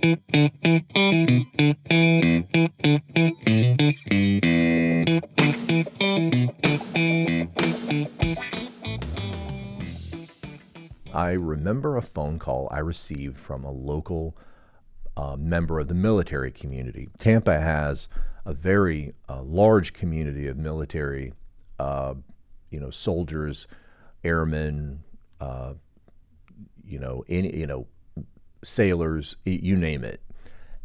I remember a phone call I received from a local member of the military community. Tampa has a very large community of military, soldiers, airmen, sailors, you name it.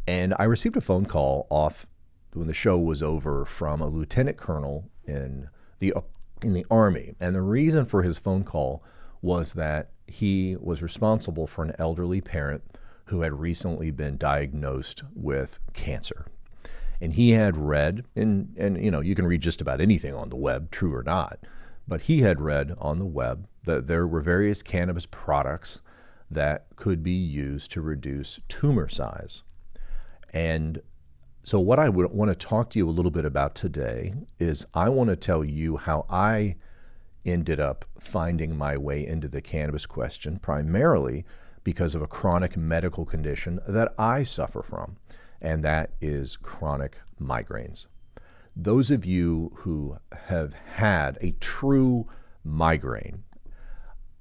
And I received a phone call off when the show was over from a lieutenant colonel in the Army. And the reason for his phone call was that he was responsible for an elderly parent who had recently been diagnosed with cancer. And he had read, and you can read just about anything on the web, true or not, but he had read on the web that there were various cannabis products that could be used to reduce tumor size. And so what I would want to talk to you a little bit about today is I want to tell you how I ended up finding my way into the cannabis question, primarily because of a chronic medical condition that I suffer from, and that is chronic migraines. Those of you who have had a true migraine,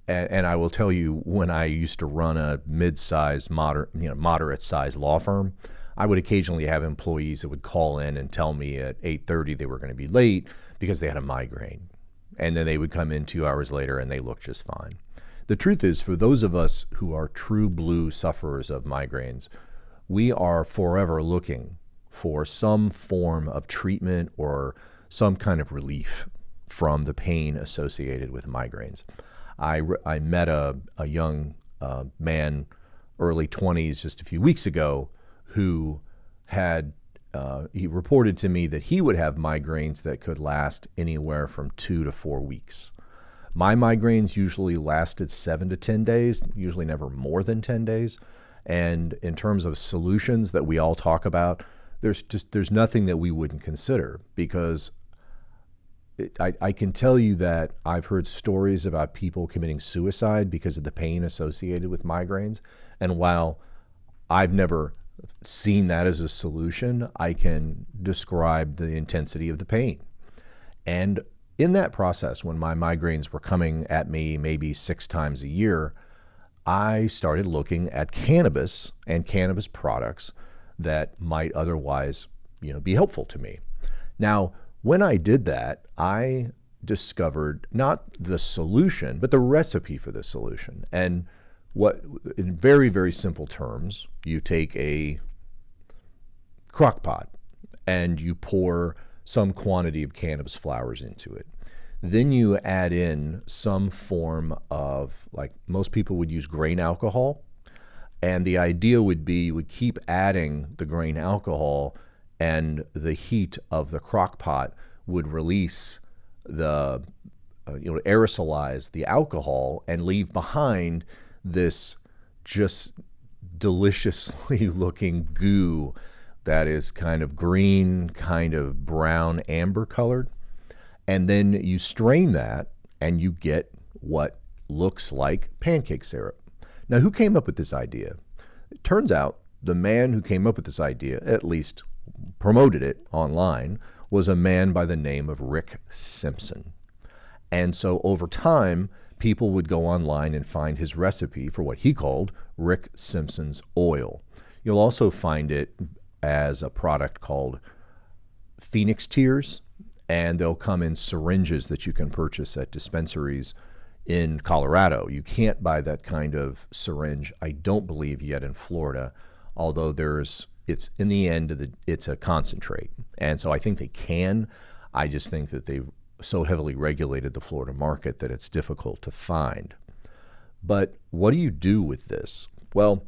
and I will tell you, when I used to run a mid-sized, moderate-sized law firm, I would occasionally have employees that would call in and tell me at 8:30 they were going to be late because they had a migraine. And then they would come in 2 hours later and they looked just fine. The truth is, for those of us who are true blue sufferers of migraines, we are forever looking for some form of treatment or some kind of relief from the pain associated with migraines. I met a young man, early 20s, just a few weeks ago, who had, he reported to me that he would have migraines that could last anywhere from 2 to 4 weeks. My migraines usually lasted 7 to 10 days, usually never more than 10 days. And in terms of solutions that we all talk about, there's nothing that we wouldn't consider, because I can tell you that I've heard stories about people committing suicide because of the pain associated with migraines. And while I've never seen that as a solution, I can describe the intensity of the pain. And in that process, when my migraines were coming at me maybe 6 times a year, I started looking at cannabis and cannabis products that might otherwise, be helpful to me. Now, when I did that, I discovered not the solution, but the recipe for the solution. And what, in very, very simple terms, you take a crock pot and you pour some quantity of cannabis flowers into it. Then you add in some form of, like most people would use, grain alcohol. And the idea would be you would keep adding the grain alcohol, and the heat of the crock pot would release the, aerosolize the alcohol and leave behind this just deliciously looking goo that is kind of green, kind of brown, amber colored. And then you strain that and you get what looks like pancake syrup. Now, who came up with this idea? It turns out the man who came up with this idea, at least promoted it online, was a man by the name of Rick Simpson. And so over time, people would go online and find his recipe for what he called Rick Simpson's oil. You'll also find it as a product called Phoenix Tears, and they'll come in syringes that you can purchase at dispensaries in Colorado. You can't buy that kind of syringe, I don't believe, yet in Florida, although it's in the end, it's a concentrate. And so I think they can. I just think that they've so heavily regulated the Florida market that it's difficult to find. But what do you do with this? Well,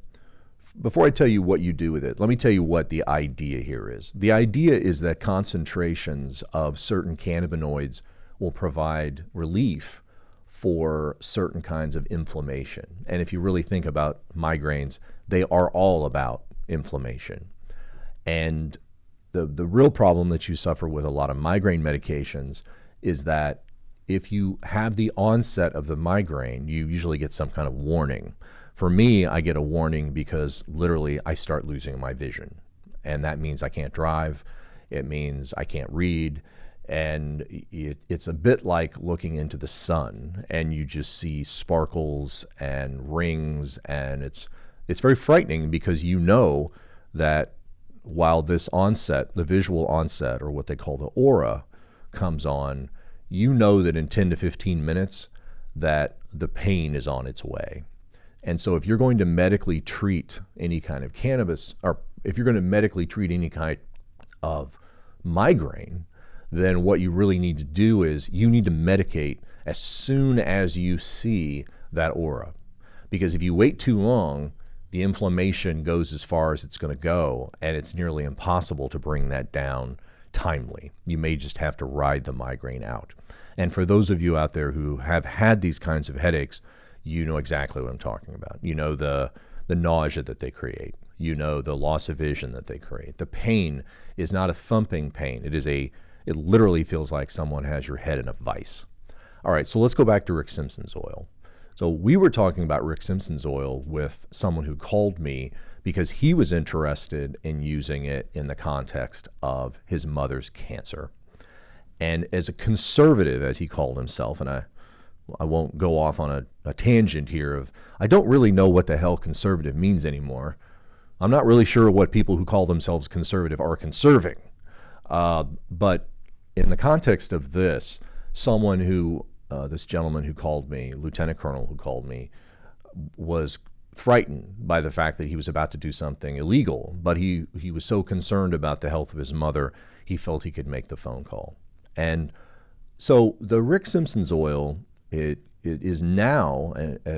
before I tell you what you do with it, let me tell you what the idea here is. The idea is that concentrations of certain cannabinoids will provide relief for certain kinds of inflammation. And if you really think about migraines, they are all about inflammation. And the real problem that you suffer with a lot of migraine medications is that if you have the onset of the migraine, you usually get some kind of warning. For me, I get a warning because literally I start losing my vision. And that means I can't drive. It means I can't read. And it's a bit like looking into the sun and you just see sparkles and rings. And it's very frightening because you know that while this onset, the visual onset, or what they call the aura, comes on, you know that in 10 to 15 minutes that the pain is on its way. And so if you're going to medically treat any kind of cannabis, or if you're going to medically treat any kind of migraine, then what you really need to do is you need to medicate as soon as you see that aura. Because if you wait too long, the inflammation goes as far as it's going to go, and it's nearly impossible to bring that down timely. You may just have to ride the migraine out. And for those of you out there who have had these kinds of headaches, you know exactly what I'm talking about. You know the nausea that they create. You know the loss of vision that they create. The pain is not a thumping pain. It literally feels like someone has your head in a vice. All right, so let's go back to Rick Simpson's oil. So we were talking about Rick Simpson's oil with someone who called me because he was interested in using it in the context of his mother's cancer. And as a conservative, as he called himself, and I won't go off on a tangent here of, I don't really know what the hell conservative means anymore. I'm not really sure what people who call themselves conservative are conserving. But in the context of this, someone who, this gentleman who called me, Lieutenant Colonel who called me, was frightened by the fact that he was about to do something illegal, but he was so concerned about the health of his mother, he felt he could make the phone call. And so the Rick Simpson's oil, it is now,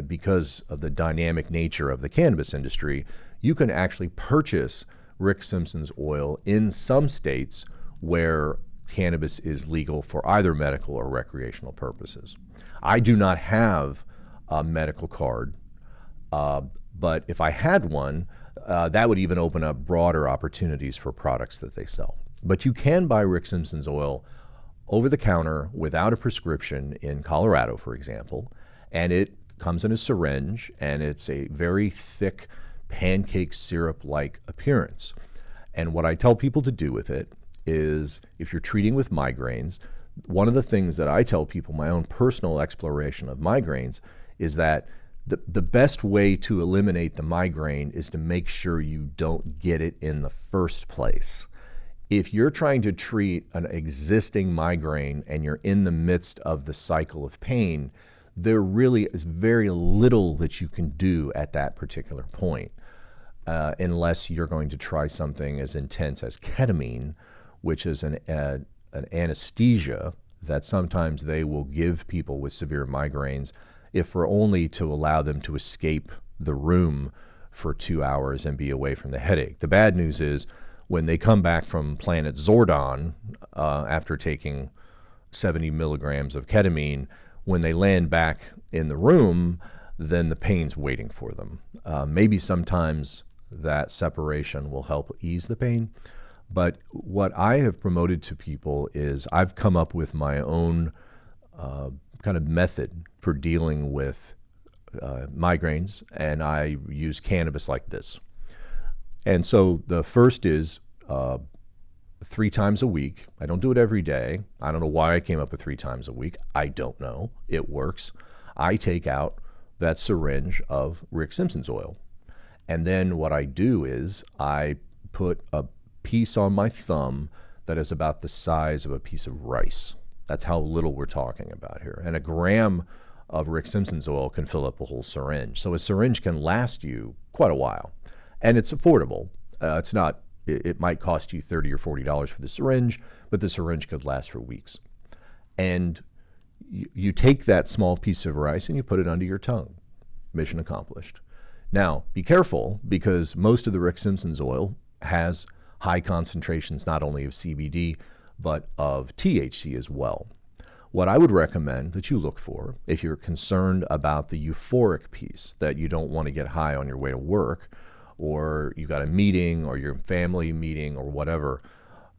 because of the dynamic nature of the cannabis industry, you can actually purchase Rick Simpson's oil in some states where cannabis is legal for either medical or recreational purposes. I do not have a medical card, but if I had one, that would even open up broader opportunities for products that they sell. But you can buy Rick Simpson's oil over the counter without a prescription in Colorado, for example, and it comes in a syringe, and it's a very thick pancake syrup-like appearance. And what I tell people to do with it is, if you're treating with migraines, one of the things that I tell people, my own personal exploration of migraines, is that the best way to eliminate the migraine is to make sure you don't get it in the first place. If you're trying to treat an existing migraine and you're in the midst of the cycle of pain, there really is very little that you can do at that particular point, unless you're going to try something as intense as ketamine, which is an anesthesia that sometimes they will give people with severe migraines, if for only to allow them to escape the room for 2 hours and be away from the headache. The bad news is, when they come back from Planet Zordon after taking 70 milligrams of ketamine, when they land back in the room, then the pain's waiting for them. Maybe sometimes that separation will help ease the pain. But what I have promoted to people is I've come up with my own kind of method for dealing with migraines, and I use cannabis like this. And so the first is 3 times a week. I don't do it every day. I don't know why I came up with 3 times a week. I don't know. It works. I take out that syringe of Rick Simpson's oil. And then what I do is I put a piece on my thumb that is about the size of a piece of rice. That's how little we're talking about here. And a gram of Rick Simpson's oil can fill up a whole syringe. So a syringe can last you quite a while. And it's affordable. It's not, it might cost you $30 or $40 for the syringe, but the syringe could last for weeks. And you take that small piece of rice and you put it under your tongue. Mission accomplished. Now, be careful, because most of the Rick Simpson's oil has high concentrations not only of CBD, but of THC as well. What I would recommend that you look for, if you're concerned about the euphoric piece, that you don't want to get high on your way to work, or you got a meeting, or your family meeting, or whatever.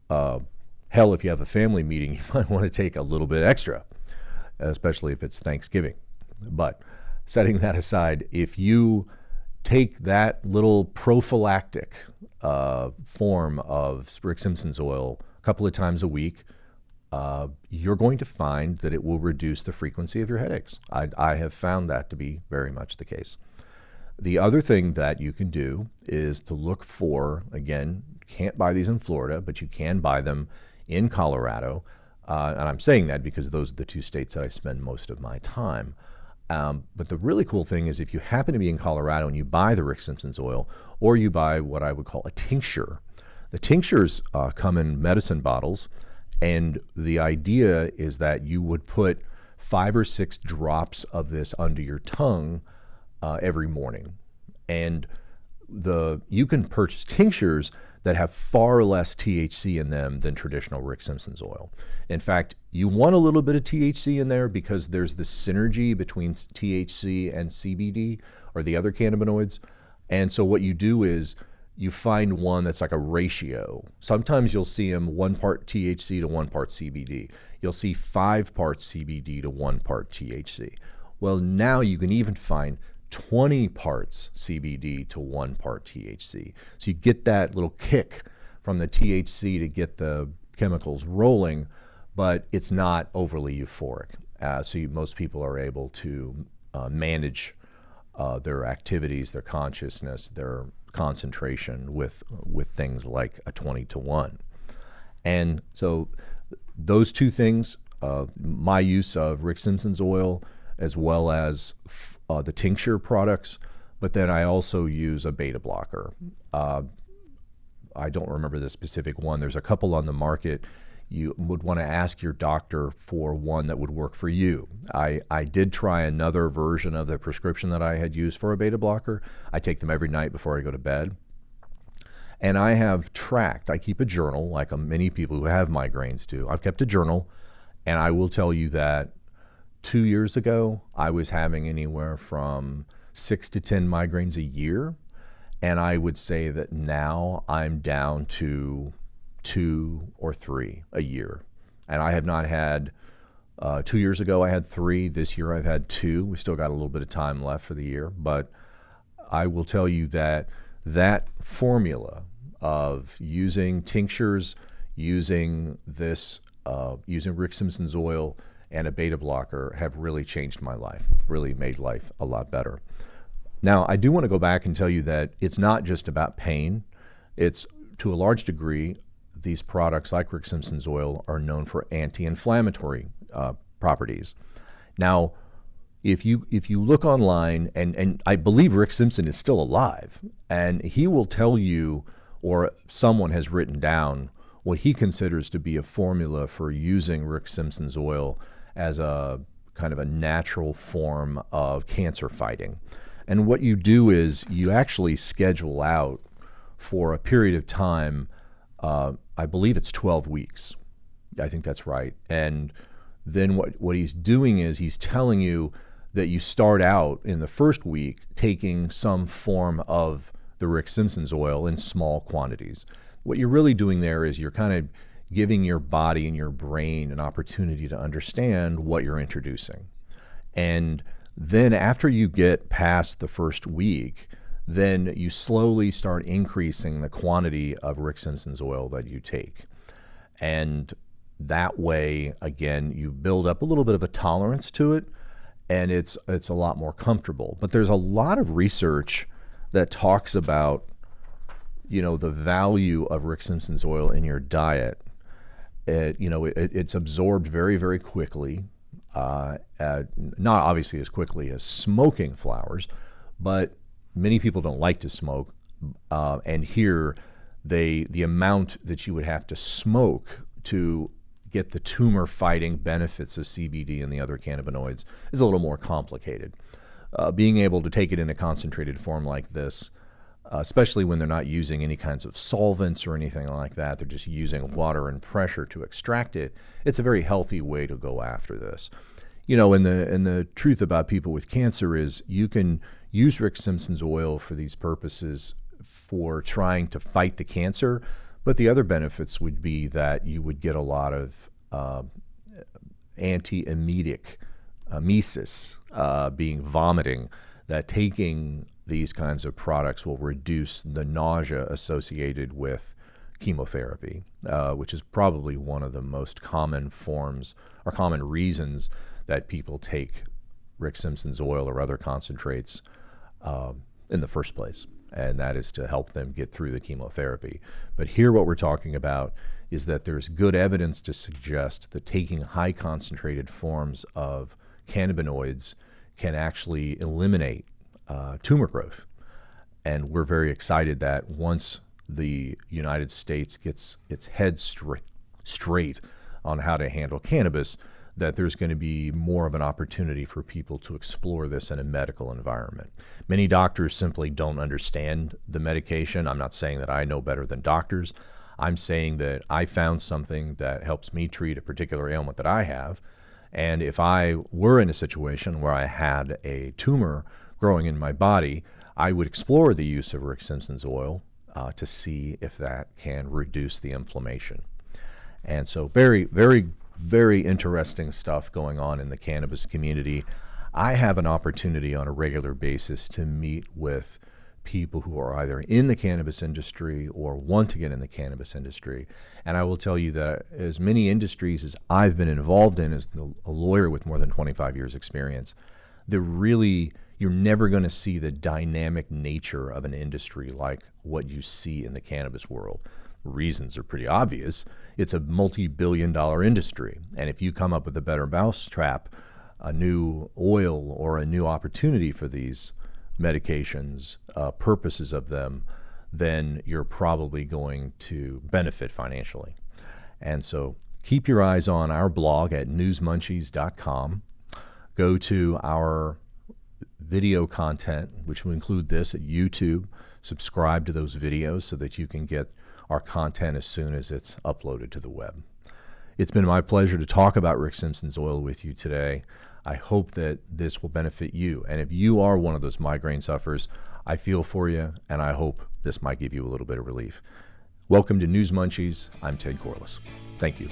Hell, if you have a family meeting, you might want to take a little bit extra, especially if it's Thanksgiving. But setting that aside, if you take that little prophylactic form of Rick Simpson's oil a couple of times a week, you're going to find that it will reduce the frequency of your headaches. I have found that to be very much the case. The other thing that you can do is to look for, again, can't buy these in Florida, but you can buy them in Colorado. And I'm saying that because those are the two states that I spend most of my time. But the really cool thing is if you happen to be in Colorado and you buy the Rick Simpson's oil, or you buy what I would call a tincture. The tinctures come in medicine bottles, and the idea is that you would put 5 or 6 drops of this under your tongue every morning. And you can purchase tinctures that have far less THC in them than traditional Rick Simpson's oil. In fact, you want a little bit of THC in there because there's this synergy between THC and CBD or the other cannabinoids. And so what you do is you find one that's like a ratio. Sometimes you'll see them 1 part THC to 1 part CBD. You'll see 5 parts CBD to 1 part THC. Well, now you can even find 20 parts CBD to 1 part THC. So you get that little kick from the THC to get the chemicals rolling, but it's not overly euphoric. Most people are able to manage their activities, their consciousness, their concentration with things like a 20 to 1. And so those two things, my use of Rick Simpson's oil, as well as the tincture products, but then I also use a beta blocker. I don't remember the specific one. There's a couple on the market. You would want to ask your doctor for one that would work for you. I did try another version of the prescription that I had used for a beta blocker. I take them every night before I go to bed. And I have tracked, I keep a journal like many people who have migraines do. I've kept a journal, and I will tell you that 2 years ago, I was having anywhere from 6 to 10 migraines a year. And I would say that now I'm down to 2 or 3 a year. And I have not had, 2 years ago I had 3. This year I've had 2. We still got a little bit of time left for the year. But I will tell you that that formula of using tinctures, using this, using Rick Simpson's oil, and a beta blocker have really changed my life, really made life a lot better. Now, I do want to go back and tell you that it's not just about pain. It's, to a large degree, these products like Rick Simpson's oil are known for anti-inflammatory properties. Now, if you look online, and I believe Rick Simpson is still alive, and he will tell you, or someone has written down, what he considers to be a formula for using Rick Simpson's oil as a kind of a natural form of cancer fighting. And what you do is you actually schedule out for a period of time, I believe it's 12 weeks. I think that's right. And then what he's doing is he's telling you that you start out in the first week taking some form of the Rick Simpson's oil in small quantities. What you're really doing there is you're kind of giving your body and your brain an opportunity to understand what you're introducing. And then after you get past the first week, then you slowly start increasing the quantity of Rick Simpson's oil that you take. And that way, again, you build up a little bit of a tolerance to it, and it's a lot more comfortable. But there's a lot of research that talks about, the value of Rick Simpson's oil in your diet. It's absorbed very, very quickly. Not obviously as quickly as smoking flowers, but many people don't like to smoke. And here, the amount that you would have to smoke to get the tumor fighting benefits of CBD and the other cannabinoids is a little more complicated. Being able to take it in a concentrated form like this, especially when they're not using any kinds of solvents or anything like that, they're just using water and pressure to extract it, it's a very healthy way to go after this. And the truth about people with cancer is you can use Rick Simpson's oil for these purposes for trying to fight the cancer, but the other benefits would be that you would get a lot of anti-emetic, emesis, being vomiting, that taking these kinds of products will reduce the nausea associated with chemotherapy, which is probably one of the most common forms or common reasons that people take Rick Simpson's oil or other concentrates in the first place, and that is to help them get through the chemotherapy. But here what we're talking about is that there's good evidence to suggest that taking high concentrated forms of cannabinoids can actually eliminate tumor growth. And we're very excited that once the United States gets its head straight on how to handle cannabis, that there's going to be more of an opportunity for people to explore this in a medical environment. Many doctors simply don't understand the medication. I'm not saying that I know better than doctors. I'm saying that I found something that helps me treat a particular ailment that I have. And if I were in a situation where I had a tumor growing in my body, I would explore the use of Rick Simpson's oil to see if that can reduce the inflammation. And so very, very, very interesting stuff going on in the cannabis community. I have an opportunity on a regular basis to meet with people who are either in the cannabis industry or want to get in the cannabis industry. And I will tell you that as many industries as I've been involved in as a lawyer with more than 25 years experience, you're never going to see the dynamic nature of an industry like what you see in the cannabis world. Reasons are pretty obvious. It's a multi-billion-dollar industry. And if you come up with a better mousetrap, a new oil or a new opportunity for these medications, purposes of them, then you're probably going to benefit financially. And so keep your eyes on our blog at newsmunchies.com. Go to our video content, which will include this at YouTube. Subscribe to those videos so that you can get our content as soon as it's uploaded to the web. It's been my pleasure to talk about Rick Simpson's oil with you today. I hope that this will benefit you. And if you are one of those migraine sufferers, I feel for you, and I hope this might give you a little bit of relief. Welcome to News Munchies. I'm Ted Corless. Thank you.